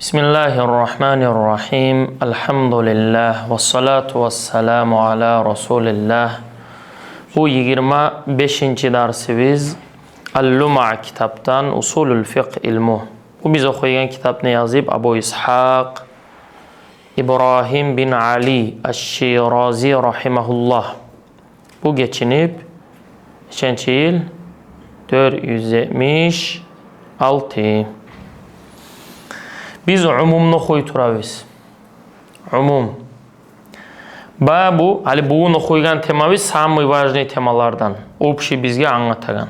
Bismillahirrahmanirrahim. Elhamdülillah. Ve salatu ve selamu ala Resulillah. Bu 25. dersimiz Al-Lum'a kitaptan Usulül Fiqh ilmu. Bu biz okuyan kitap ne yazıp Abu İshak İbrahim bin Ali Eş-Şirazi rahimahullah. Bu geçinip geçençi yıl 476. Biz umumunu koyturabız. Umum. Bu, hali bugün koygan temamız samый важный temalardan. Общий bizge anlatagan.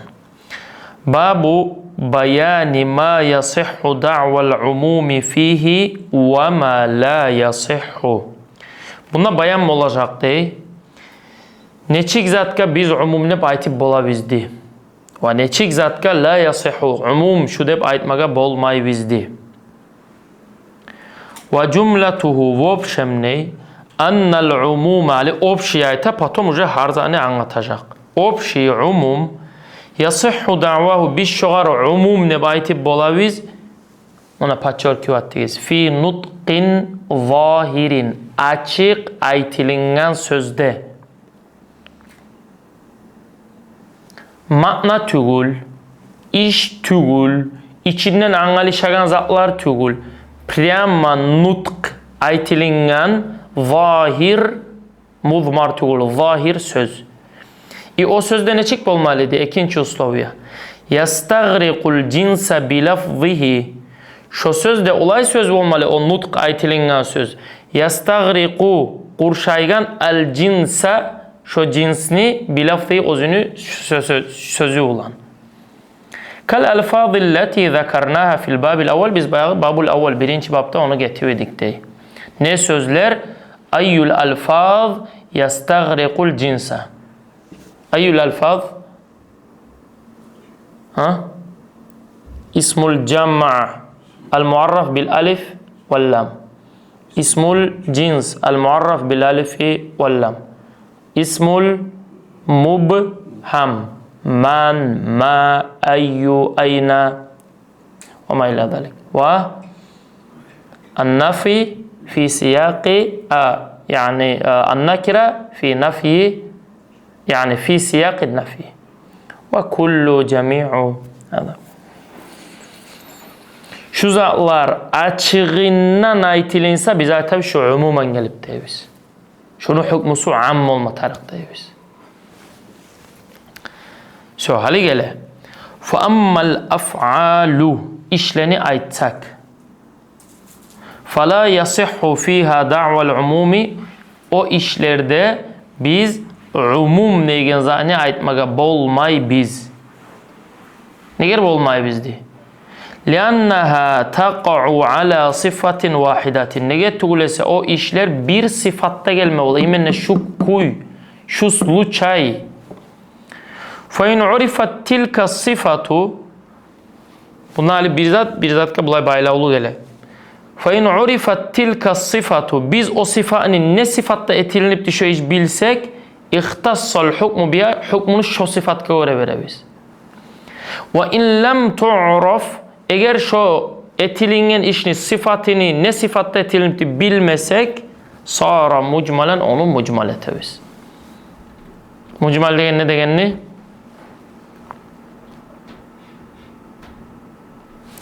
Bu bayani ma yasihhu da'val umumi fihi ve ma la yasihhu. Bunda bayan olacak dey. Neçik zatka biz umum dep aytip bola bizdi. Ve neçik zatka la yasihhu. Umum şu dep aytmaga bolmay bizdi. Ve cümletuhu v общем ney? Annal umum ali общий ayta potom уже harzane anlatacak. Общий umum yasihhu da'vahu biz şoğar umum ne baytip bolaviz ona paçorki vattigiz. Fi nutqin zahirin açık aytilingan sözde. Ma'na tügül, iş tügül, içinden angalışagan zatlar tügül. Prima nutq aytilingan zahir muzmar tügül, zahir söz. O sözde ne çık bolmalıydı? İkinci uslovya. Yastagriqul cinsa bilafzihi. Şu sözde olay söz olmalı. O nutq aytilingan söz. Yastagriqu kurşaygan al cinsa şu cinsni bilafzihi özünü sözü olan. Kal alfazillati zekarnaha fil babil avval biz babul avval birinci babda onu getirdik dey. Ne sözler? Ayyul alfaz yastagriqul cinsa. Ayyul alfaz? İsmul cem'a al-muarraf bil alif vel lam. İsmul cins al-muarraf bil alifi vel lam. İsmul mubham. Man, ma, ayyu, ayna ve ma ila zalik. Ve an-nafi fi siyaqi yani an-nakira fi nafyi yani fi siyaqi nafi. Ve kullu cemi'u hada. Şu zatlar açığından aytilinse biz tabi şu umuman gelip deyiz. Şunu hükmusu am olma tarık deyiz. Hali gele. Fa'ammal af'alu işleni aytsak. Fala yasihhu fiha da'val umumi o işlerde biz umum negen zani aytmaga bolmay biz. Neger bolmay bizdi? Liannaha taqa'u ala sifatin wahidatin. Neger tugulese o işler bir sıfatta gelme ola. İmenne şu kuy, şu sulu çay. فَاِنْ عُرِفَتْ تِلْكَ الصِّفَةُ bunlar bir zatka bulay baylaulu gele. فَاِنْ عُرِفَتْ تِلْكَ الصِّفَةُ biz o sıfatın ne sıfatta etilinip düşüyor iş bilsek اِخْتَصَّ الْحُكْمُ biya hükmünü şu sıfatka göre verebiz. وَاِنْ لَمْ تُعْرَفْ eğer şu etilingen işini sıfatını ne sıfatta etilinip bilmesek sara mucmalen onu mucmal etebiz. Mucmal degen ne degenni?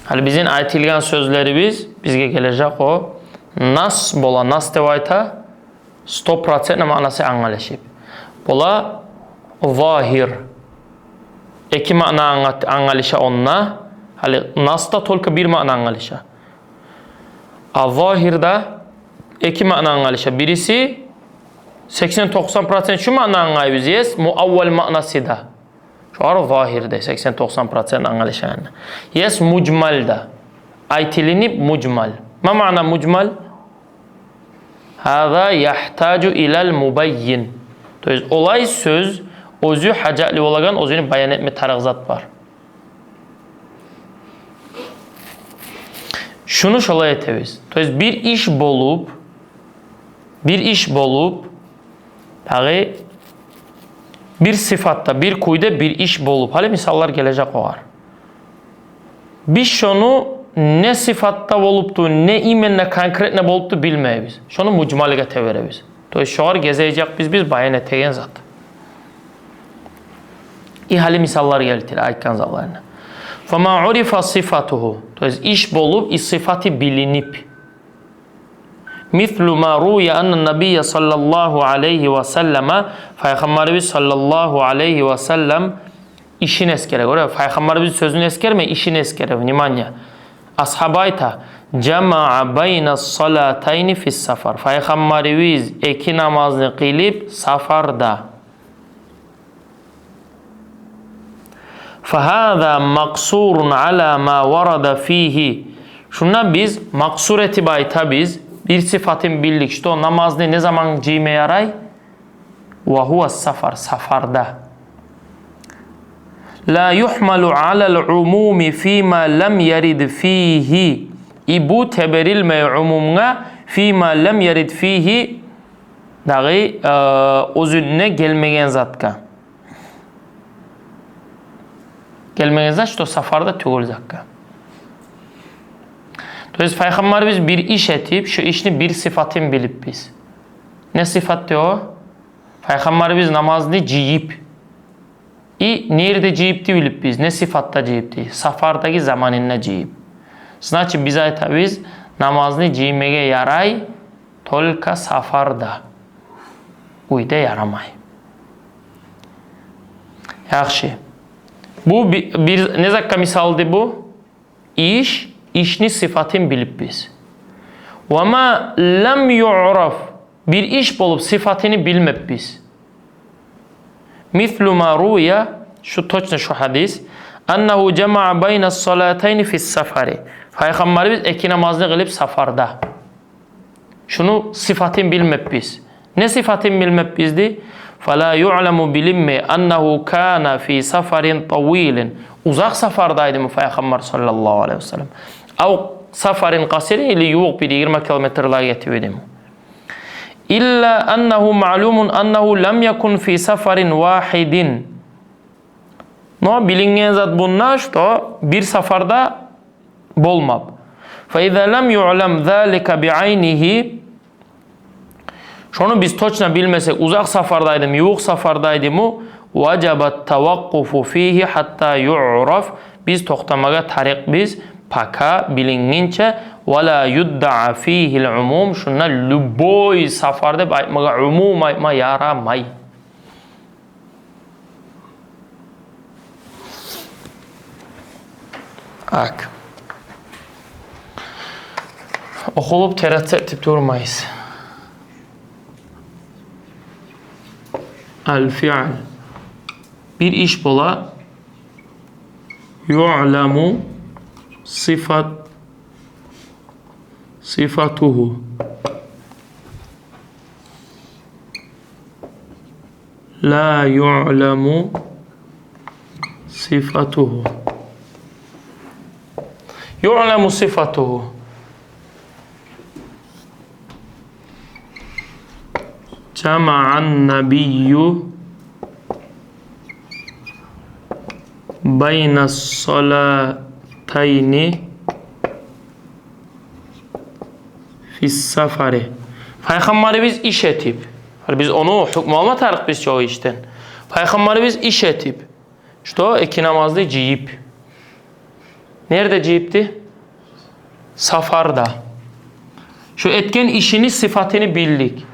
Hali bizim aytilgan sözlerimiz bizge gelecek o nas bola nas devayta 100% manası anlaşıp. Bola zahir. İki mana anlaşa onna. Hali nasta tolka bir mana anlaşa. Zahirda iki mana anlaşa. Birisi 80-90% şu mana anlayız yes muavval manası da. Şu an zahirde 80-90% anlaşa. Yes mucmalda. Aytilinip mucmal. Ma mana mucmal? Hâzâ yahtacu ilal mubayyin. Olay söz özü hacatli olagan özünü bayan etme tarıqzat var. Şunu şolay etebiz. Bir iş bolup tabi bir sıfatta, bir kuyda bir iş bolup hali misallar gelecek o var. Biz şunu ne sıfatta boluptu, ne imenle konkretne boluptu bilmeyiz. Şunu mucmaliga teverebiz. To şoğar gezecek biz bayan etegen zat. İhali misallar geltir aytkan zallarına. Fama urifa sifatuhu. To iş bolup sıfatı bilinip. Mislu ma ruya annen nabiyye sallallahu aleyhi ve selleme Peygamberimiz sallallahu aleyhi ve sellem işin eskere. Peygamberimiz sözünü eskerme, işin eskere. Nimanya. Ashabayta cema'a baynas salatayni fis safar. Peygamberimiz iki namazını kılıp safarda. Fahada maksurun ala ma varada fihi. Şuna biz maksur etibayta biz bir sıfatın bildik. İşte o namazını ne zaman cime yaray? Ve huve safar. Safarda. La yuhmalu alel umumi fîmâ lem yerid fîhi. Bu teberilme umumuna fîmâ lem yerid fîhi dağı özünne gelmegen zatka. Gelmegen zat işte o safarda tügül zakka. Dolayısıyla Peygamberimiz bir iş etip şu işini bir sıfatın bilip biz. Ne sıfattı o? Peygamberimiz namazını ciyip. Nerede ciyipti bilip biz. Ne sıfatta ciyipti? Safardaki zamanında ciyip. Znači biz aytabiz namazını ciymege yaray tolka safarda. Uyda yaramay. Yaxşı. Bu bir ne zakka misaldı bu? İşni sıfatın bilip biz. Ve ma lem yu'raf. Bir iş bolup sıfatını bilmep biz. Mislu ma ruya. Şu точно şu hadis. Ennehu cema'a baynas salatayni fis safari. Peygamberimiz iki namazını kılıp safarda. Şunu sıfatın bilmep biz. Ne sıfatın bilmep bizdi? فَلَا يُعْلَمُ bilinme ennehu kana fi safarin tavilin. Uzak safardaydı mı Peygamber sallallahu aleyhi ve sellem? Av safarin kasirin ili yuğuk bir 20 kilometreler getirdi mi? İlla ennehu ma'lumun ennehu lem yekun fi safarin vahidin. No bilingen zat bunlar işte bir safarda bolmab. فَاِذَا لَمْ يُعْلَمْ ذَٰلِكَ بِعَيْنِهِ. Şunu biz точно bilmesek uzak safardaydı mı, yuğuk safardaydı mı? وَجَبَ التَّوَقُّفُ ف۪يهِ hatta يُعْرَفْ. Biz toktamaga tarik biz paka bilingince وَلَا يُدَّعَ ف۪يهِ الْعُمُومِ. Şuna lüboy safarda aytmaga umum aytma yaramay. Ak. Okulup tertip durmayız. El-fi'l. Bir iş bola yu'lemu sifatuhu. La yu'lemu sifatuhu. Yu'lemu sifatuhu. Cema'an nebiyyü baynas salatayni fis safari. Peygamberimiz iş etip, biz onu hükmü almatarıq biz çoğu işten. Peygamberimiz iş etip, işte o iki namazda ciyip. Nerede ciyipti? Safarda. Şu etken işini, sıfatını bildik.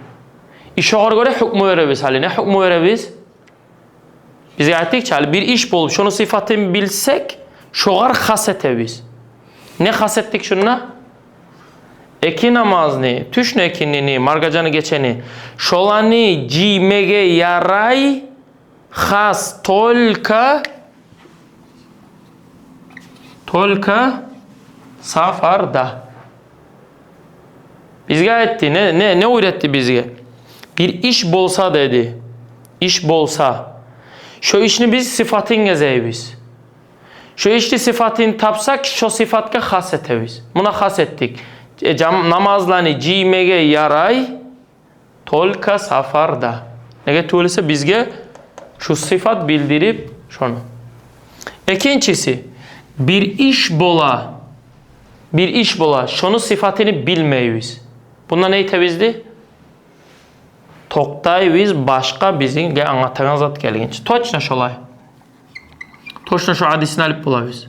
İşe göre hükmü verebiz hali. Ne hükmü verebiz? Biz ayettik ki bir iş bulup şunu sıfatını bilsek şoğar hasetebiz. Ne hasettik şununla? Eki namazını, tüşnü ekinini, margacanı geçeni, şolanı ciymege yaray has tolka safarda. Bizge etti. Ne öğretti bizge? Bir iş bolsa dedi. İş bolsa. Şu işini biz sıfatın gezeyiz. Şu işli sıfatını tapsak şu sıfatka haseteviz. Buna hasettik. Namazlarını ciymege yaray tolka safarda. Nege tuğlese bizge şu sıfat bildirip şunu. İkincisi bir iş bola bir iş bola, şunun sıfatını bilmeyiz. Bunda ne tebizdi? Toktayız başka bizim anlatan zat gelgince. Точно şolay. Точно şu hadisini alıp bulabiliriz.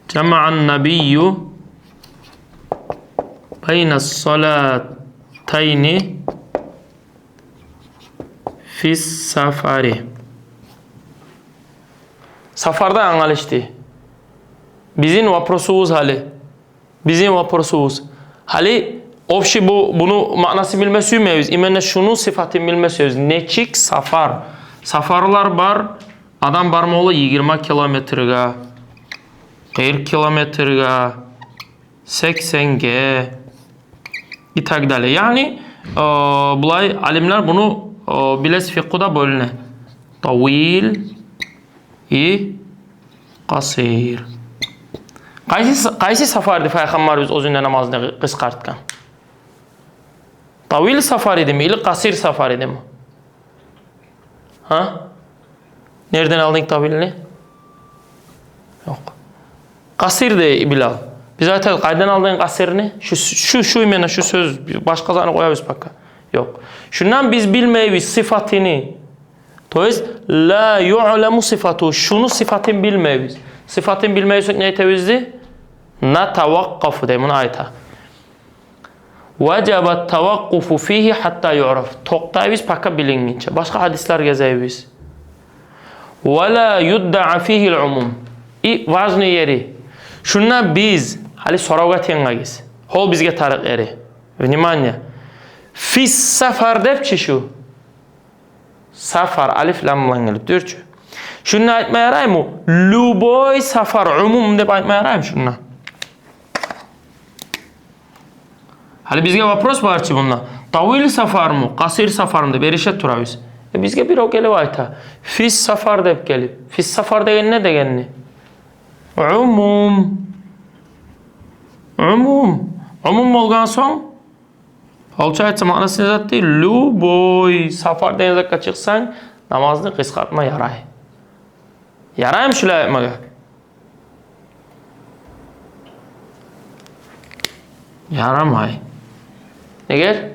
Cema'an nebiyyü beynes salatayni fis safari. Safarda anlaştı. Bizim vaprosumuz hali. Bizim vaprosumuz. Hali obşi bunu manası bilmesiyiz. İmene şunun sıfatını bilmesiyiz. Neçik safar. Safarlar var. Adam barmoğlu 20 kilometrega, 40 kilometrega, 80'ge i tak dalej. Yani bulay alimler bunu biles fiqhuda bölüne. Tavil i qasir. Qaysi safardı Peygamberimiz özünde namazını qısqartgan? Tavil safar idimi ili qasir safar idimi? Ha? Nereden aldın tavilini? Yok. Qasir de Bilal. Biz zaten qaydan aldın qasirini? Şu imena şu söz başka zaman koyarız bakka. Yok. Şundan biz bilmeyiz sıfatını. To jest la yu'lemu sıfatu. Şunu sıfatını bilmeyiz. Sıfatını bilmeyiz ne tevizdi? Na tavakkafu demin ayta. Vecebet tavakkufu fihi hatta yu'raf. Toktayız pakka bilingince. Başka hadisler gezeyiz. وَلَا يُدَّعَ فِيهِ الْعُمُمِ Važni yeri. Şuna biz, hali soravga tengagiz. Hol bizge tarık eri. Vнимание. Fis safar depçi şu. Safar, alif lamlan gelip dörçü. Şuna aytma yaray mı? Luboy safar, umum dep aytma yaray mı şuna? Hali bizge vapros barçı bununla. Tavil safar mı? Kasir safar mı? Berişet turaviz. Bizge bir o gelip ayta. Fis safar dep gelip. Fis safar degen ne degenni? Umum. Umum. Umum olgan son. Olça aytsa manasını zat değil. Luboy. Safar denizakka çıksan namazını kıskartma yaray. Yaray mı şöyle yapmaga? Yaramay. Ne gel?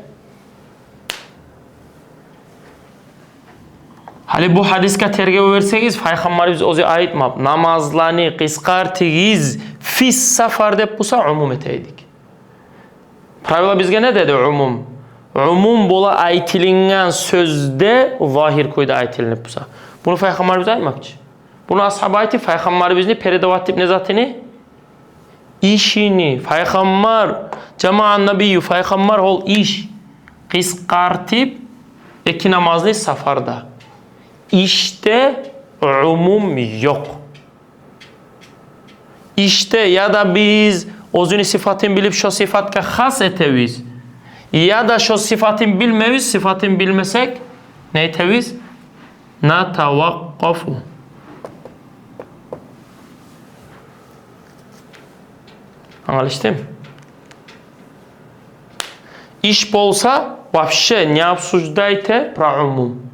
Hali bu hadiska tergebe verseniz Peygamberimiz ozi aytmap. Namazlarını kıskartınız fis safar dep busa umum eteydik. Pravila bizge ne dedi umum? Umum bola aytilingen sözde zahir koyda aytilinip busa. Bunu Peygamberimiz aytmapçı. Bunu ashab aytı Peygamberimizni peridavatip ne zatini? İşini. Peygamber cema'an nebiyyü Peygamber ol iş kıskartip iki namazını safarda. İşte umum yok. İşte ya da biz özünü sıfatını bilip şu sıfatka has eteviz. Ya da şu sıfatını bilmeviz, sıfatını bilmesek ne eteviz? Na tavakkafu. Anlaştın mı? İş bolsa вообще не обсуждайте про умум.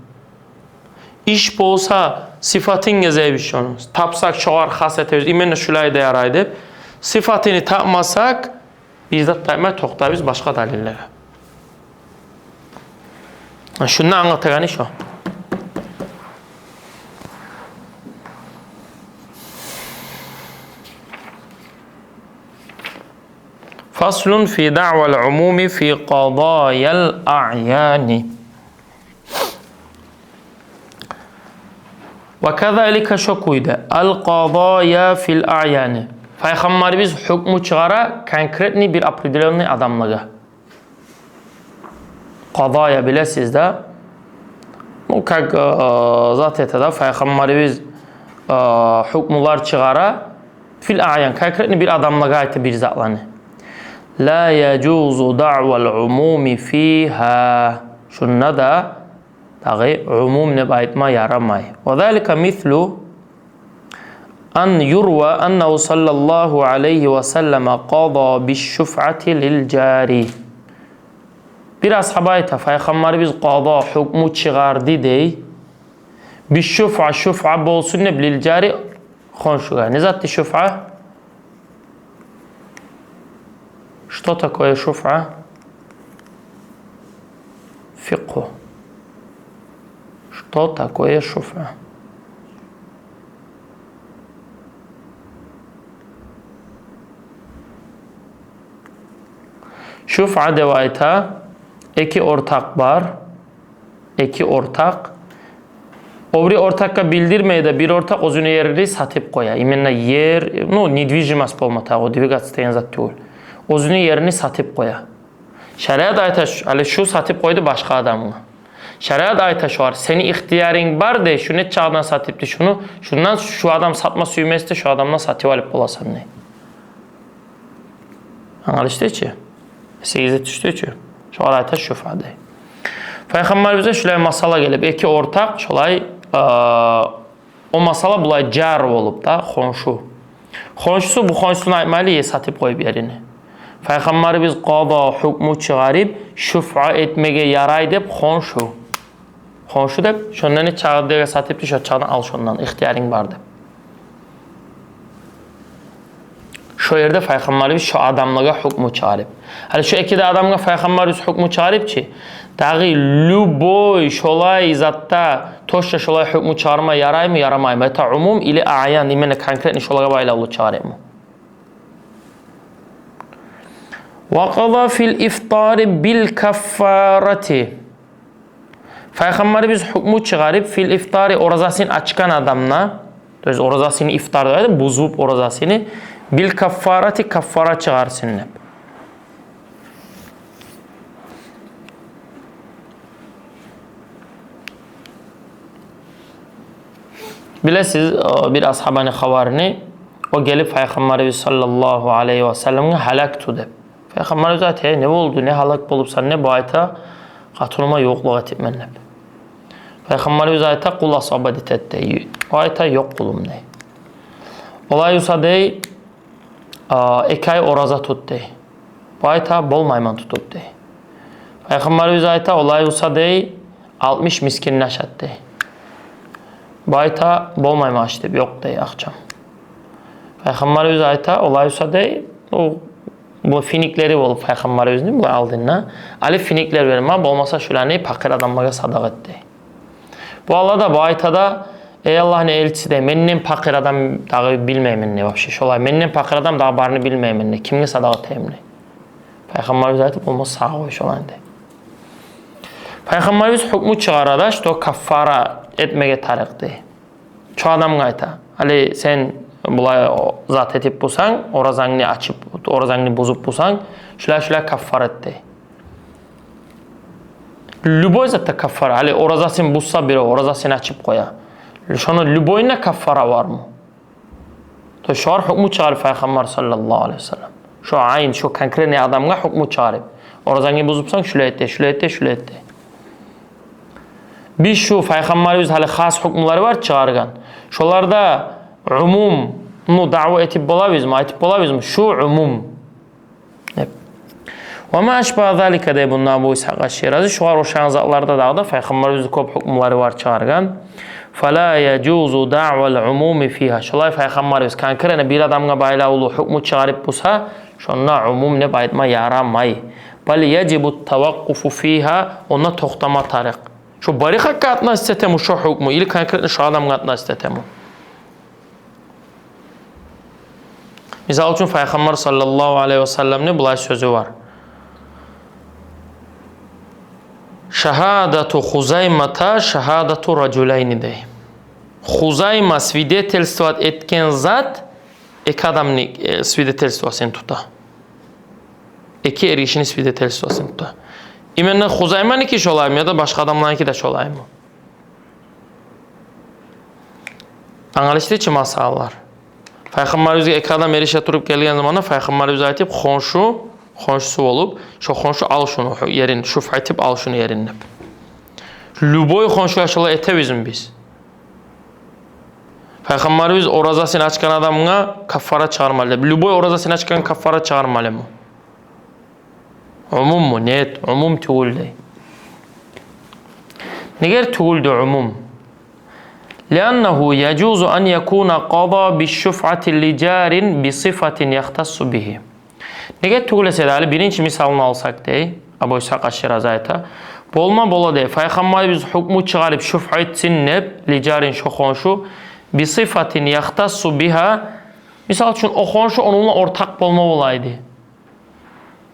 İş bolsa sıfatın gezeviş onu. Tapsak çoğar has eteviz. İmenne şulayda yaraydı. Sıfatını tapmasak bizde tapmaya toktayız başka dalillere. Şunu anlatacağını şu. Faslun fi da'vel umumi fi qadayel a'yani. Ve kezalike şokuydu. El-qadaya fil-a'yani. Peygamberimiz hükmü çıkara konkretni bir определенный adamlığa. Qadaya bilesiz de bu как zat etada Peygamberimiz hükmüler çıkara fil-a'yan konkretni bir adamlığa ait bir zatlanı. La yecuzu da'vel umumi fiha. Şunna da tabi umum ne baytma yaramay. Ve zalika mislu an yurva ennehu sallallahu aleyhi ve sellem qada bi'ş-şuf'ati lil cari. Bir ashabayta Peygamberimiz qada hükmü çıkardı dey. Bi'ş-şuf'a şuf'a bolsun ne lil cari konşuga. Ne zattı şuf'a? Что такое шуф'a? Фикху. Что такое шуф'a? Şuf'a deb ayta, iki ortak var. İki ortak. O bir ortakka bildirmeyde bir ortak özünü yerini satıp koya. İmenna yer, недвижимость болмата, o двигаться деген zat değil. Özünü yerini satıp koya. Şeriat ayta, hali şu satıp koydu başka adamına. Şeriat ayta şu var, seni ihtiyarın var de, şu ne çağdan satıptı şunu, şundan şu adam satma süymesi de şu adamdan satıp alıp olasan ne? Anlaştı ki? 8'e düştü ki. Şu ayta şufa deyil. Peygamber bize şöyle masala gelip, iki ortak şolay o masala bulay car olup da xonşu. Xonşusu bu xonşusunu aytmalı satıp koyup yerini. Peygamber biz qada hukmu çıgarıp şufa etmege yaray dep xonşu. Xonşu dep şondan ne çağırdığı satıp şu çağdan al şondan ihtiyarın var dep. Şu yerde Peygamberimiz şu adamlara hukmu çağırıp. Hani şu iki de adamga Peygamberimiz hukmu çağırıp ki dağı lüboy şolay zatta toşça şolay hukmu çağırma yaray mı yaramay mı? Ta umum ili a'yan imene konkretni şolaga bayla olu çağırıp mı? وَقَضَى فِي الْاِفْطَارِ بِالْكَفَّارَةِ Peygamberimiz hukmu çağırıp fil iftari orazasını açkan adamla, orazasını iftarda bozup orazasını bil kaffarati kaffara çağırsın hep. Bilesiz bir ashabani xabarini o gelip Peygamberimiz sallallahu aleyhi ve sellem'e halak tutup. Peygamberimiz zaten ne oldu, ne halak olupsan ne bu ayta katılma yokluğa etmen hep. Peygamberimiz ayta kul asabadet etti. O ayta yok kulum ne. Olay olsa dey 2 ay oraza tuttu. Bu ayta bol mayman tutuptu. Peygamberimiz ayta olay olsa dey 60 miskin naşattı. Bu ayta bol mayman açtı. Yok dey akşam. Peygamberimiz ayta olay olsa dey bu finikleri olup Peygamberimizin bu aldığına Ali finikler vermem olmasa şulani fakir adamlara sadak etti. Bu Allah da bu aytada ey Allah'ın elçisi de mennen fakir adam dağı bilmeymen ne vapşi şolay mennen fakir adam dağı barını bilmeymen ne kimge sadak eteyim ne. Peygamberimiz aytıp olmaz sağ koy şolay de. Peygamberimiz hukmu çıkarada işte o kaffara etmege tarıktı. Şu adam ayta Ali sen bulay zat etip bulsan, orazanını açıp, orazanını bozup bulsan, şöyle kaffar etti. Lüboy zaten kaffara. Hali orazasını bulsa biri, orazasını açıp koya. Şunu lüboyuna kaffara var mı? Şu an hukmu çağırıp Peygamber sallallahu aleyhi ve sellem. Şu aynı, şu konkretli adamga hukmu çağırıp. Orazanını bozupsan şöyle etti, şöyle etti, şöyle etti. Bir şu Peygamberimiz hali khas hukmuları var çağırgan. Şolarda umum nu da'va etip bolabız mı? Etip bolabız mı? Şu umum. Hep. Ve ma aşbaha zalika de bundan bu İshak Şirazi şu var o şanzatlarda da Peygamberimizin kop hukmuları var çağırgan. Fala yecuzu da'val umumi fiha. Şolay Peygamberimiz kankırene bir adamga bayla ulu hukmu çağırıp busa şonna umum ne baytma yaramay. Bal yecibu tavakkufu fiha ona toxtama tarık. Şu bari hakka atna istetemu şu hukmu ili konkretni şu adamga atna istetemu. Misal için Peygamber sallallahu aleyhi ve sellem'nin bulay sözü var. Şehadatu Huzaymata şehadatu raculayni dey. Huzayma свидетельствовать etken zat iki adamın свидетельствосini tuta. İki erişini свидетельствосini tuta. İmenne Huzayma'nın ki şolayım ya da başka adamların ki de şolayım. Anlaştığı için masallar. Peygamberimizge iki adam erişe turup gelgen zamanda Peygamberimiz ayetip xonşusu olup şu xonşu al şunu yerin şuf etip al şunu yerin hep. Lüboy xonşu yaşala etevizm biz. Peygamberimiz orazasını açkan adamına kaffara çağırmalı. Lüboy orazasını açkan kaffara çağırmalı mı? Umum mu? Net. Umum tuğuldu. Neger tuğuldu umum? لأنه يجوز أن يكون قضى بالشفعة لجار بصفة يختص به. Nega tugulese hali birinchi misolni olsak dey. Abu İshaq Ash-Shirazi ayta. Bolma bola dey. Payg'ambarimiz hukmu chiqarib shuf aytsin deb lijarin shoxonshu bi sifatin yaxtassu biha. Misal uchun oxonshu onunla ortak bolma olaydı.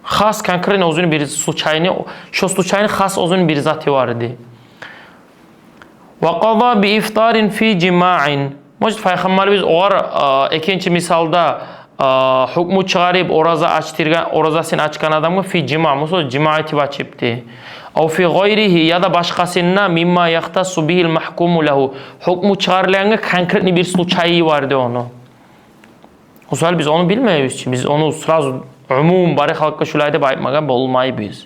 Xas konkret o'zini bir случайный, shu случайный xas o'zini bir zati var idi. Wa qada bi iftarin fi jima'in. Mojid payg'ambarimiz olar ikinchi misolda hukmu chiqarib orazasini ochgan odamga fi jima, misol jima aytib ochibdi. Aw fi g'ayrihi ya da boshqasina mimma yaxtassu bihil mahkumu lahu. Hukmu chiqarilganga konkret bir случайы vardı onu. Misal biz onu bilmeyiz ki, biz onu sразу umum bari halkka şulay deb aytmagan bo'lmaymiz.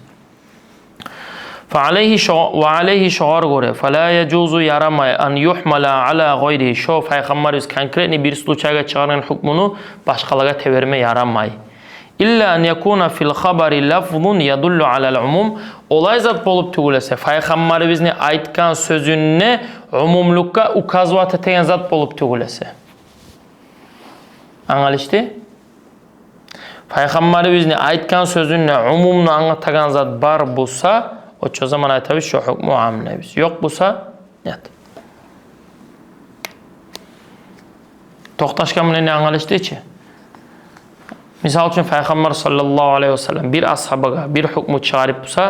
وعليه شعار gore فلا يجوز yaramay an yuhmala ala g'ayrihi. Shu payg'ambarimiz konkret bir случайga chiqargan hukmini boshqalarga teverme yaramay. İlla an yakuna fil xabari lafzun yadullu ala al-umum. Olay zat bo'lib tugulasa, payg'ambarimizni aytgan so'zini umumlikka ukazovat etgan zat bo'lib tugulasa. Anlaşıldı? Payg'ambarimizni aytgan so'zini umumni anlatgan zat bar bo'lsa, o zaman aytamiz shu hukmu amlaymiz. Yo'q bo'lsa, yat. To'xtashgan bilan anglashdi-chi? Misol uchun payg'ambar sallallohu alayhi vasallam bir ashabaga bir hukmu chiqarib bo'lsa,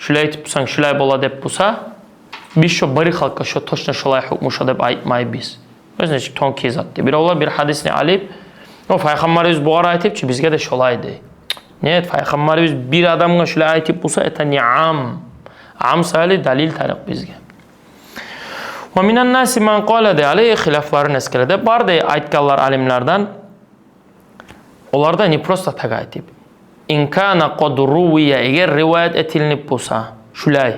shulay aytib bo'lsang, shulay bo'ladi deb bo'lsa, biz shu bir xalqqa shu to'shna shulay hukmu shu deb aytmaymiz. O'zini tonki zatdi. Birovlar bir hadisni olib, o payg'ambarimiz bu ara aytibchi, bizga da sholaydi. Ne, payg'ambarimiz bir odamga shulay aytib bo'lsa, eta ni'am. Am sali dalil tariq bizga. Va minan nasi man qala de alayhi xilaflarni eskelada barda aytganlar alimlardan. Ularda ne prosta tag aytib. In kana qad ruwiya agar rivoyat etilib bo'lsa, shulay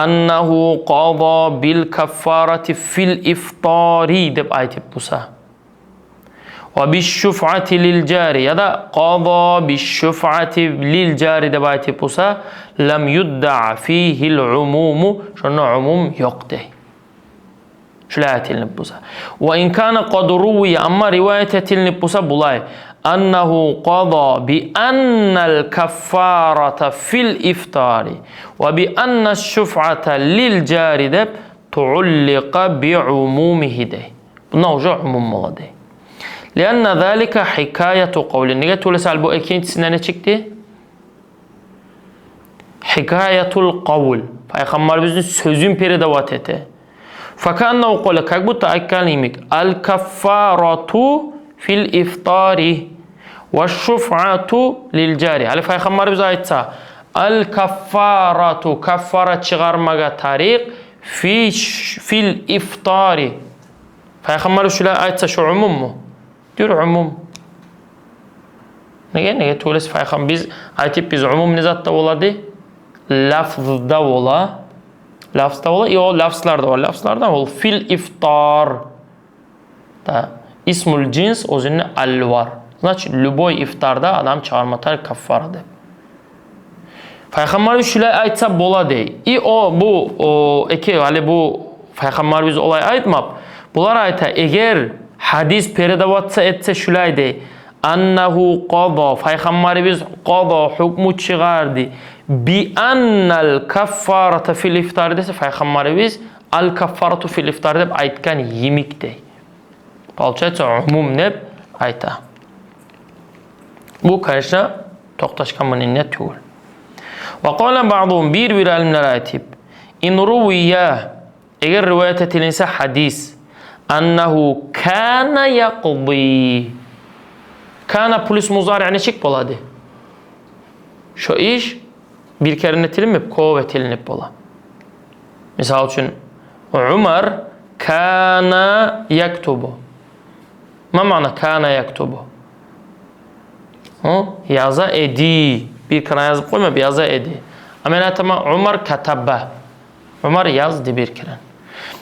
annahu qada bil kaffarati fil iftari deb aytib bo'lsa. Wa bish-shuf'ati lil jari ya da qada bish-shuf'ati lil jari deb aytib bo'lsa, lam yudda'a fihi al-umum, shunna umum yo'q dey. Shulay aytilib bo'lsa. Wa in kana qad ruwiya amma rivoyat etilib bo'lsa bulay annahu qada bi anna al-kaffarata fil iftari wa bi anna ash-shuf'ata lil jari deb tu'alliqa bi umumihi dey. Buna o'sha umum bo'ladi. لأن ذلك حكاية قول. Nega to'lasa bu ikinchisine ne çıktı? Hikayetul qavl. Payg'ambarimizning sözün peridavat eti. Fakanna qala как будто aytganlik. Al kaffaratu fil iftari ve şuf'atu lil jari. Ali payg'ambarimiz aytsa, al kaffaratu kaffara çıkarmaga tariq fil iftari. Payg'ambarimiz shulay aytsa shu umum mu? Diyor umum. Nega to'lasa payg'ambar biz aytib biz umum nizatda bo'ladi. Lafzda bo'la. Lafzda bo'la, yo lafzlarda bo'la. Lafzlarda ol fil iftar. Da ismul cins o'zini al var. Значит, любой iftarda adam çağırmatar kaffara deb. Payg'ambarimiz shulay aytsa bo'ladi. Bu hali bu payg'ambarimiz olay aytmab. Bular ayta eğer hadis peridavatsa etse shulay dey. Annahu qada, payg'ambarimiz qada hukmu chiqardi. Bi annal kaffarata fil iftar desa payg'ambarimiz al kaffaratu fil iftar deb aytgan yemik dey. Получается umum deb ayta. Bu конечно to'xtashgan minnet yo'q. Va qala ba'dhum bir alimlar aytib, in ruwiya eğer rivoyat etilinsa hadis annahu kana yaqdi. Kana plus muzari yani çık boladı. Şu iş bir kere netilinmeyip kuvvetilinip bola. Misal için Umar kana yaktubu. Ma mana kana yaktubu? Yaza edi. Bir kere yazıp koyma, bir yaza edi. Ama tamam Umar katabba. Umar yazdı bir kere.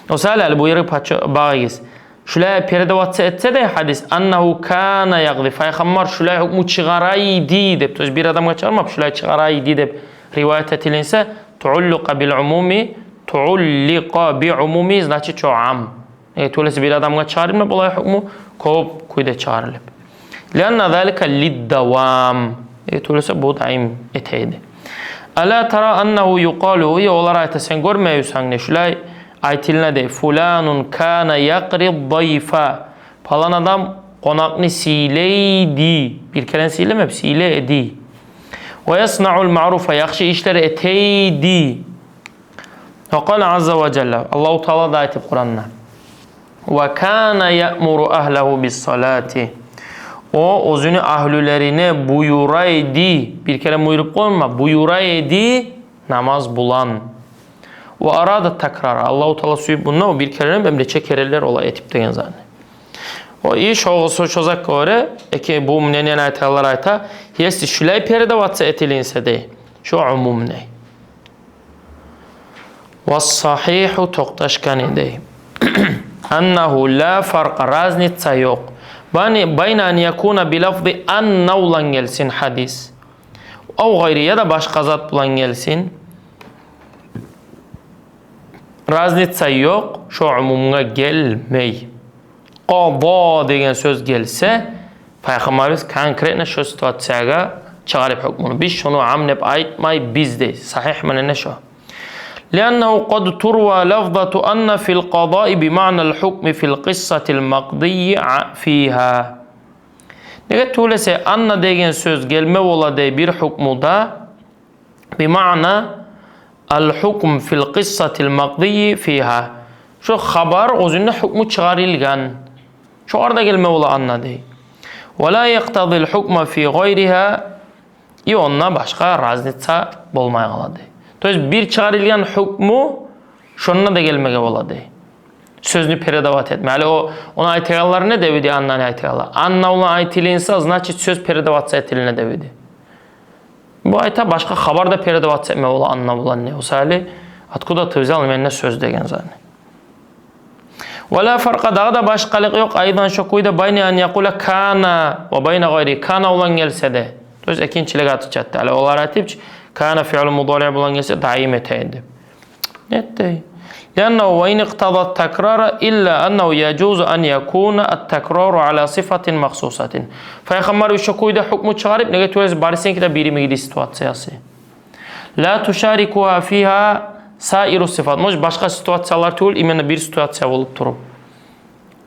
O sahil bu yeri bağıyız. Şulay peridavatsa etse de hadis annahu kana yaqdi. Payg'ambar shulay hukmu chiqaraydi deb, to'sh bir odamga chiqarmab shulay chiqaraydi deb rivoyat etilinsa, tu'alliqa bil umumi, tu'alliqa bi umumi значит shu am. To'lasa bir odamga chiqarilma bo'lay hukmu ko'p quyda chiqarilib. Lianna zalika lid-davam. Öyleyse bu daim eteydi. Ala tara annahu yuqalu ya olar ayta sen görmeyusan ne şulay aytilne de fulanun kana yaqri dayfa falan adam konakni sileydi bir kere silemep sileydi ve yasna'ul ma'rufa yaxşı işleri eteydi ve qala azza ve celle Allahu Teala da aytip Kur'an'da ve kana ya'muru ahlehu bis salati o özünü ahlülerine buyuraydı. Bir kere buyurup koyma. Buyuraydı namaz bulan. Ve arada tekrar. Allah-u Teala suyup bununla o bir kere hem de çekereler ola etip degen zannı. O iyi şoğusu çözak göre ki bu mnenen ayetalar ayta yesti şülay perede vatsa etilinse de şu umum ne? Ve sahihu toktaşkan de annahu la farqa raznitsa yok. Bayna an yakuna bi lafzı anna ulan gelsin hadis. O gayri ya da başka zat bulan gelsin. Raznitsa yok. Şu umumuna gelmey. Qada degen söz gelse Peygamberimiz konkretne şu situasyaya çağırıp hükmünü. Biz şunu amnep aytmay bizde. Sahih mi ne şu? لأنه قد تروى لفظة أن في القضاء بمعنى الحكم في القصة المقضي فيها. Ne öyleyse anna degen söz gelme oladı bir hükmuda bima'na al-hukm fil qissatil maqdi fiha. Şu haber özünde hükmü çıkarılgan. Şu arada gelme ola anna dey. Ve la yaqtadil hukma fi gayriha. Onna başka raznitsa bolmay qaladı. To'g'ri bir chiqarilgan hukmu şonuna da gelmege bo'ladi. Sözünü peredavat etme. Hali ona aytganlar ne devidi annani aytganlar. Anna ulan aytilinsa, значит söz peredavatsa etiline devidi. Bu ayta başka haberda peredavat etme ola anna ulan ne? Osali откуда ты взял менне söz degen zanne. Ve la farqa da başkalık yok. Aydan şu kuyda bayni an yakula kana ve bayna gayri. Kana ulan gelse de. To'g'ri ikinchilik atıchattı. Hali olar aytib kana fi'l mudari' bulan gelse daim eteydi. Netdi. لأنه وإن اقتضى التكرار إلا أنه يجوز أن يكون التكرار على صفة مخصوصة. فيخمر الشكوية حكم شارب نجتوز بارسين كده بيري مجدي سياسي. لا تشاركها فيها سائر الصفات. مش başka situasyalar değil, imene bir situasya olup durup.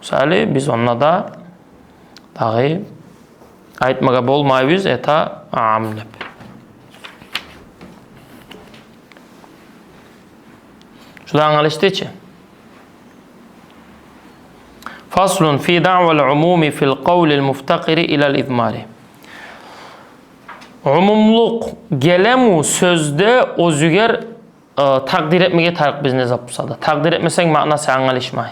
Misali biz onunla da dahi aytmaga bolmayız eta amlep. Şuradan anlaştığı için. Faslun fi da'vel umumi fil kavlil muftakiri ilal izmari. Umumluk gelemu sözde özüger takdir etmeye tarık biz ne zapusada. Takdir etmesen manası anlaşmay.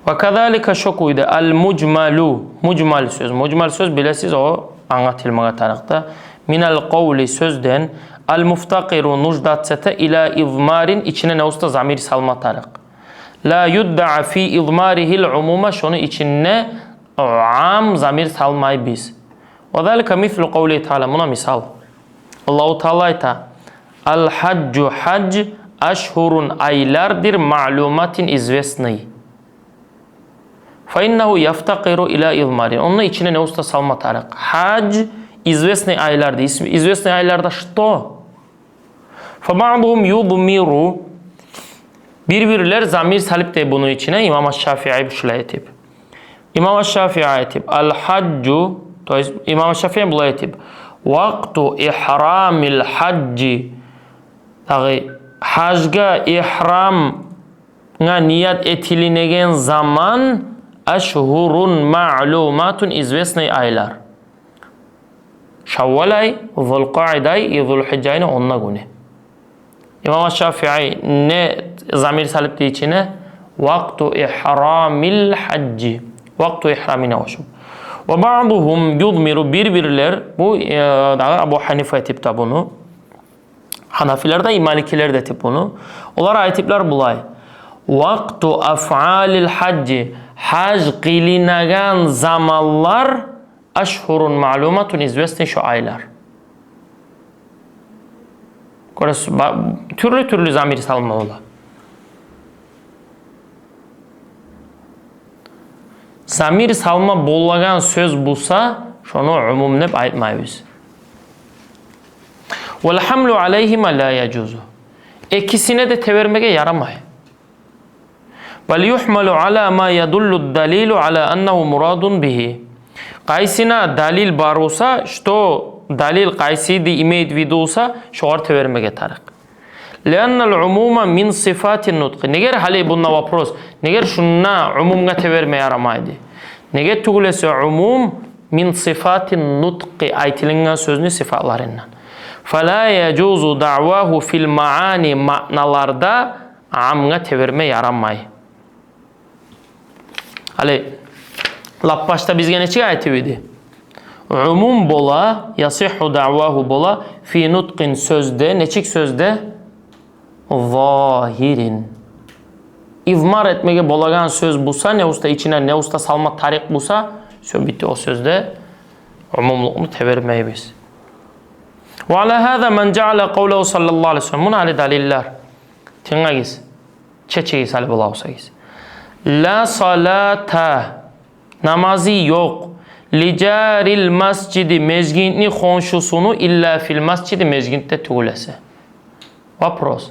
Ve kadhalika şokuydu al mucmalu. Mucmal söz. Mucmal söz bilesiz o anlatılmaya tarıkta. Minal kavli sözden al muftakiru nucdatsete ila izmarin içine ne usta zamir salma tarık. La yudda'a fi izmarihil umuma şunu içine am zamir salmay biz. Ve zalika mislu kavli ta'ala buna misal. Allahu Teala ayta al haccu hac aşhurun aylardır ma'lumatin izvesni. Fa innehu yaftakiru ila izmarin. Onun içine ne usta salma tarık. Hac izvesni aylardı. İzvesni aylarda što? Fa ba'duhum yudmiru. Birbirler zamir salip de bunun içine İmam Şafii şöyle etip. İmam Şafii etip al haccu İmam Şafii bu etip vaktu ihramil hacci. Tabi hacga ihram niyet etilinegen zaman aşhurun ma'lumatun izvesni aylar. Şavval ay, Zulqa'ide ay, Zulhicce ayına onunla güne. İmam Şafii ne zamir salip de içine vaktu ihramil hacci. Vaktu ihramine hoşum. Ve ba'duhum yudmiru birbirler bu Abu Hanife tipte bunu. Hanafiler de Malikiler de tip bunu. Onlar ayetipler bulay. Vaktu af'alil hacci hac qilinagan zamanlar aşhurun ma'lumatun izvesni şu aylar. Türlü türlü zamir salma ola. Zamir salma bollagan söz bulsa Şonu umum dep aytmayız. Vel hamlu aleyhima la yecuzu. İkisine de tevermege yaramay. Bel yuhmalu ala ma yadullu dalilu ala ennehu muradun bihi. Qaysina dalil bar olsa, что dalil qaysidi imeyt vidu olsa, şoğar tevermege tarak. Leannel umuma min sifatin nutqi. Neger hali bunna vapros. Neger şunna umumga teverme yaramaydı. Neger tugulese umum min sifatin nutqi aytilingan sözünü sifatlarından. Fala yecuzu da'vahu fil maani ma'nalarda amga teverme yaramay. Hali lap başta bizge neçik ayeti bidi? Umum bola, yasihhu da'vahu bola fi nutqin sözde, neçik sözde? Zahirin. İvmar etmege bolagan söz bulsa, ne usta içine ne usta salma tarik bulsa, söz bitti o sözde umumluğunu tevermeyi biz. Ve ala hâzâ men ceale kavlehu sallallahu aleyhi ve sellem. Buna hali daliller. Tinga giz. Çeçe giz hali bula olsa giz. La salata. Namazı yok. Li caril mascidi mezgintni konşusunu illa fil mascidi mezgintte tugulese. Vapros.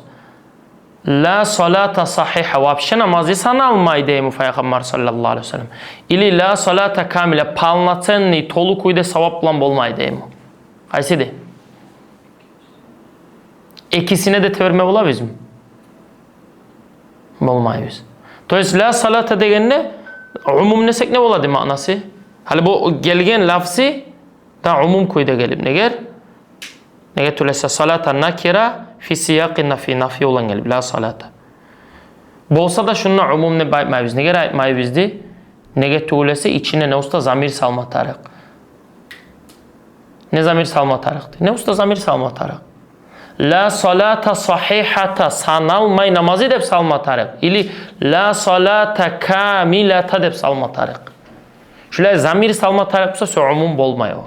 La salata sahiha. Vapşe namazı sana almayı deyim Peygamber sallallahu aleyhi ve sellem. İli la salata kamile. Palnatenni tolu kuyde savaplan bolmayı deyim. Kaysidi? İkisine de teverme olabilir mi? Olmayız. Dolayısıyla la salata degenne umum nesek ne oladı manası? Hali bu gelgen lafzı da umum kuyda gelip neger? Neger tulesa salata nakira fi siyaqi nafi olan gelip la salata. Bolsa da şununla umum ne baymayız. Neger aytmayızdı? Neger tulesa içine ne usta zamir salma tarak. Ne zamir salma taraktı? Ne usta zamir salma tarak? La salata sahihata sanalmay namazı dep salma tarak. İli la salata kamilata dep salma tarak. Şöyle zamir salma tarak olsa sö umum bolmayo.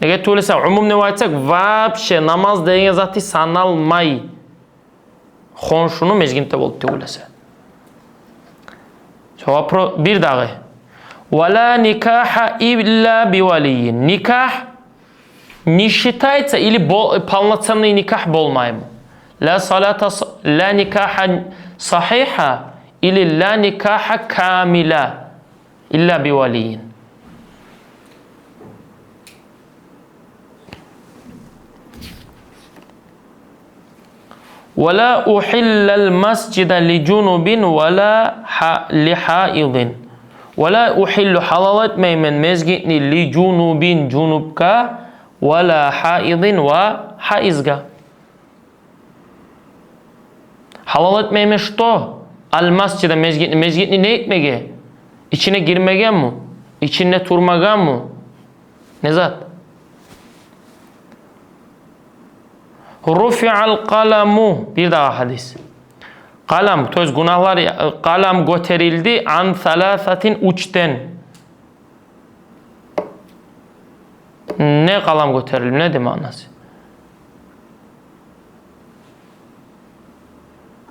Eğer tuğlesa umum ne vaytsak vapşe namaz degen zati sanalmay. Konşunu mezginte bol tuğlesa. Bir dağı. Ve la nikaha illa bi valiyin. Nikah nişitaysa ili palnatsanlı nikah bolmayım. La salata la nikaha sahiha ili la nikaha kamila illa bi valiyin. Ve la uhillal mascida li cunubin ve la li haidin. Ve la uhillu halal etmeymen mezgitni li cunubin cunubka ve la haidin ve haizga. Halal etmeyme što? Al mascida mezgitni. Mezgitni ne etmege? İçine girmegen mu? İçine turmagan mu? Ne zat? Rufi'al kalamu. Bir daha hadis. Kalam, töz günahlar, kalam göterildi an thalathatin uçten. Ne kalam göterildi? Ne demek anası?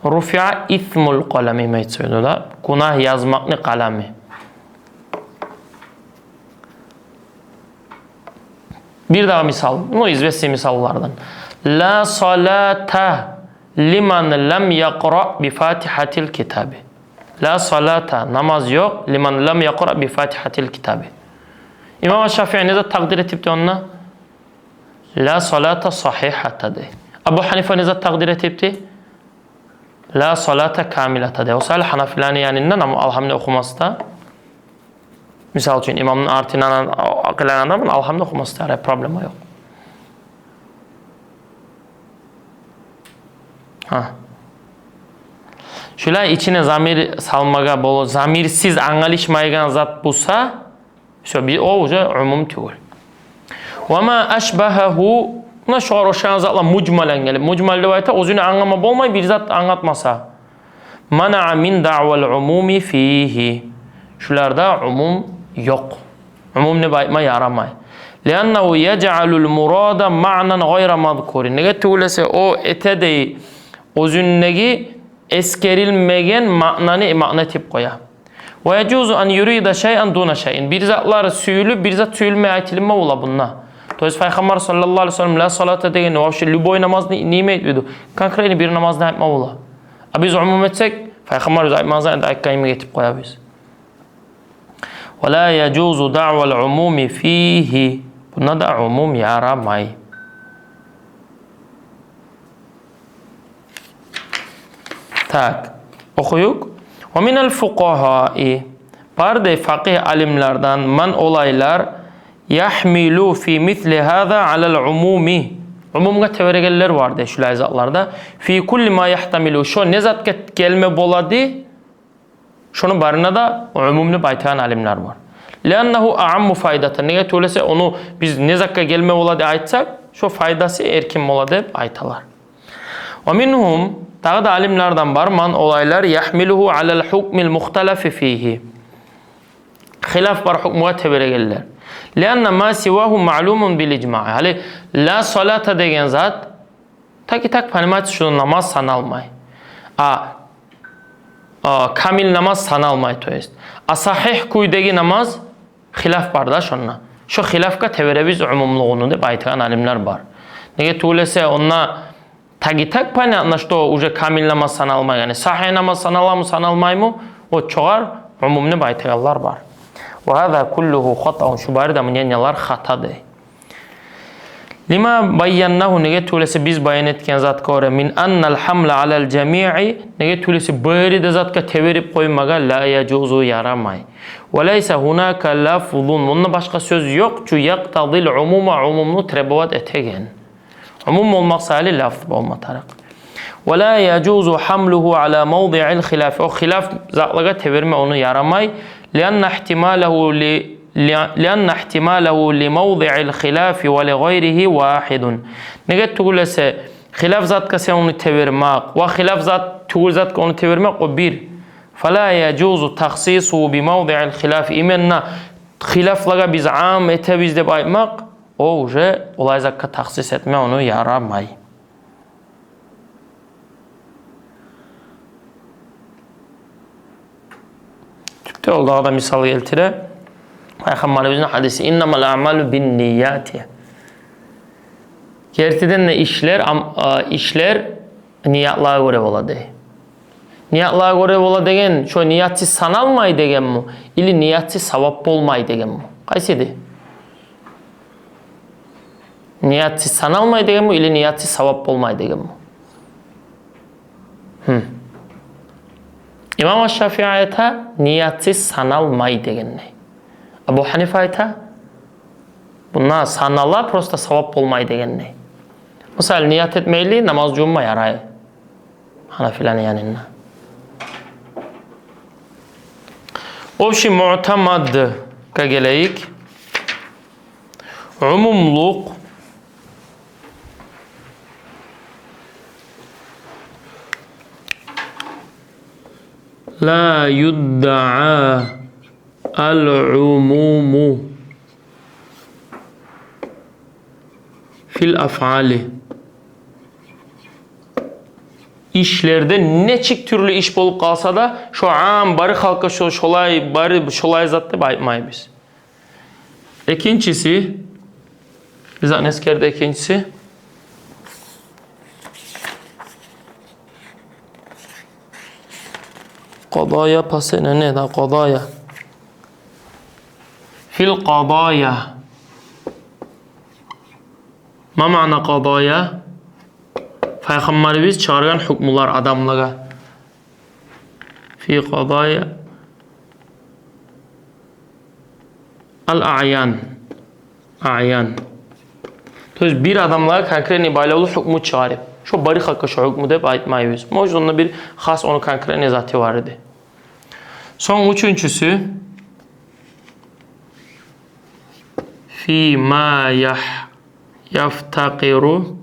Rufi'a ithmul kalami meytsöydü da. Günah yazmak ne kalami? Bir daha misal. Bu izvesi misallardan. La salata liman lam yaqra bi fatihatil kitabi. La salata namaz yok liman lam yaqra bi fatihatil kitabi. İmam Şafii ne de takdir etipti onunla? La salata sahihata de. Abu Hanife ne de takdir etipti? La salata kamilata de. O sayılı Hanafilani yaninden ama alhamdülillah okuması da misal için imamın artınan akılan adamın alhamdülillah okuması da problemi yok. Şöyle içine zamir salmaga bolu, zamirsiz angalışmaygan zat bulsa, o uca umum tügül. Ve ma aşbahahu, buna şoğar oşan zatla mucmalen gelip, mucmal rivayete özünü anlama bolmay bir zat anlatmasa. Mana'a min da'val umumi fihi. Şularda umum yok. Umum ne baytma yaramay. Liannahu yec'alul murada ma'nan gayra mazkurin. Nege tügülese o etedeyi özündeki eskerilmegen ma'na tip koya. Ve yecuzu an yurida şey'en duna şey'in. Bir zatları süyülüp bir zat süyülmeye aytilme ola bununla. To jest Peygamber sallallahu aleyhi ve sellem la salata degen o şey lüboy namaz nime etmiyordu. Konkretli bir namaz ne yapma ola. Biz umum etsek Peygamber zaymazdan da kayma getip koyabiliriz. Ve la yecuzu da'vel umumi fihi. Buna da umum yaramay. Tak. Okuyuk. Ve minel fuqahai. Barde fakih alimlerden man olaylar yahmilu fi misli hâzâ alel umumi. Umumga teveregeller vardı şu izatlarda. Fi kulli ma yahtamilu. Şu ne zat gelme boladı. Şunun barına da umumunu baytayan alimler var. Lennehu a'ammu faydatan. Neye töylese onu biz ne zakka gelme boladı aytsak şu faydası erkin boladı hep aytalar. Ve minhum daha da alimlerden var man olaylar yahmiluhu alel hukmil muhtalafi fihi. Hilaf var hukmuga teveregeller. Lenne ma sivahu ma'lumun bil icma'i. Hali la salata degen zat taki tak panimat şu namaz sanalmay. Kamil namaz sanalmay to jest. Sahih kuydagi namaz hilaf var da şonna. Şu hilafka teverebiz umumluğunu deb aytgan alimler var. Nege tuğlese onna taki tak panatna что уже kamil namaz sanalmay. Yani sahih namaz sanalamı sanalmay mı? O çoğar umumunu baytayanlar var. Ve hâzâ kulluhu hata'un. Şu bari da münyenyalar hatadır. Lima bayyannahu nege tulesi biz bayan etken zat kore min annal hamla alel cemi'i nege tulesi bari de zatka teverip koymaga la yecuzu yaramay. Ve leyse hunaka lafzun. Bununla başka söz yok. Çünkü yaktadil umuma umumlu trebavat etegen. Umum olmaksa hali lafz olma tarak. Ve la yecuzu hamluhu ala mawdi'il hilaf. O hilaf zatlaga teverme onu yaramay. لأن احتماله لموضع الخلاف ولغيره واحد. نجد تقول لسه خلاف ذات كسيون تبرماق وخلاف ذات تقول ذات كون تبرماق وبير فلا يجوز تخصيصه بموضع الخلاف إمنا خلاف لغا biz عام ete de baymak o je olay zakka taksis etme onu yaramay. Yolda da misal geltire. Peygamberimizin hadisi innamal a'malu bin niyati. Gerçekten de işler niyatlara göre oladı. Niyatlara göre ola degen şu niyatsiz sanalmay degen mi? İli niyatsiz savap olmay degen mi? Kaysıydı? Niyatsiz sanalmay degen mi? İli niyatsiz savap olmay degen mi? İmam Şafii ayeta niyatsiz sanalmay degen ne? Abu Hanife ayeta bunlar sanallar prosta savap olmay degen ne? Mesela niyat etmeyli namaz cumma yaray. Hanefilerin yanına. O şey mu'tamad ka geleyik. Umumluk la yudda'a al-umumu fil af'ali. İşlerde neçik türlü iş bolup kalsa da şu an bari halka şolay zat deb aytmaybiz. İkincisi biz aneskerde ikincisi qadaya pasene ne da qadaya fil qadaya ma ma'na qadaya Peygamberimiz çağırgan hükümler adamlara fi qadaya al-a'yan Toz bir adamlara konkret ibaylı hükmü çağırıp şu bari hakka şu hükmü de aytmayız. Mevcudunda bir has onu konkret nezati var idi. Son üçüncüsü fi ma yaftaqiru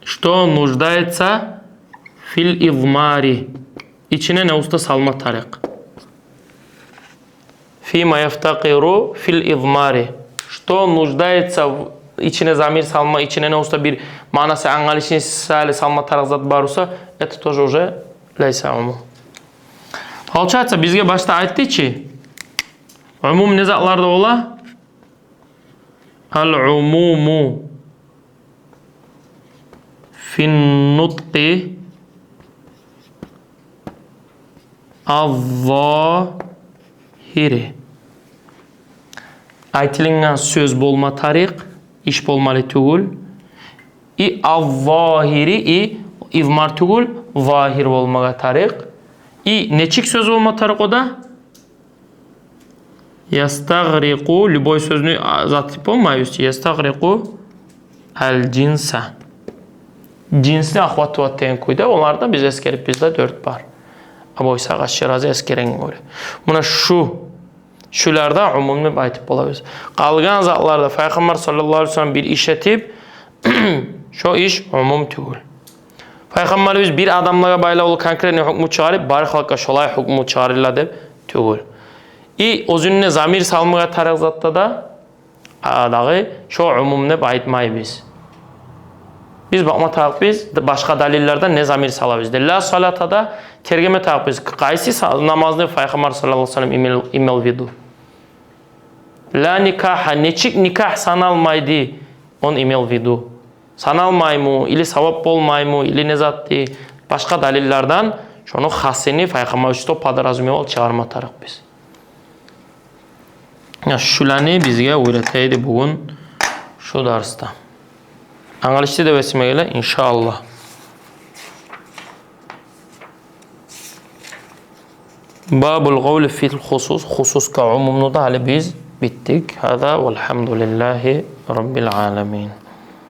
что нуждается fil izmari içine ne usta salma tarik. Fi ma yaftaqiru fil izmari что нуждается içine zamir salma, içine ne usta bir manası angalışını salma tarzat barısa, это тоже уже лейса уму. Falçı aytsa bizga boshda aytdi-chi. Umum ne zatlarda ola? Al-umumu fin nutqi az-zahiri. Aytilingan söz bo'lma tariq, ish bo'lmali tugul. Az-zahiri izmar tugul, zahir bo'lmaga tariq. Nechik söz bo'lma tariq oda? Yastaghriqu, любой sözünü zat olmayız. Yastaghriqu al-cinsa. Cinsli ahvat ve tenkuyda. Onlarda biz eskerip bizde 4 var. Abu İsa Şirazi eskeren göre. Buna şularda umumlu aytıp olabilir. Kalgan zatlarda Peygamber sallallahu aleyhi ve sellem bir iş etip şu iş umum tügül. Peygamberimiz bir adamlara bayla olu konkretni hükmü çağırıp bari halka şolay hükmü çağırırlar deb tügül. Özünne zamir salmığa tarih zatta da dağı şu umumne aytmay biz. Biz bakma tarih biz başka dalillerden ne zamir salabız. La salatada tergeme tarih biz. Qaysi namazını Peygamber sallallahu aleyhi ve sellem imel vidu. La nikaha neçik nikah sanalmaydı on imel vidu. Sanalmaymu, ili savap olmaymu, ili nezatti. Başka dalillerden şunu hasini Peygamber üstü padarazmi ol çağırma tarih biz. Şularni bizga öğreteydi bugün şu derste. Anglishda da vesmeyle inşallah. Babul qavli fil husus ka umumnu da hali biz bittik. Hada velhamdülillahi rabbil alamin.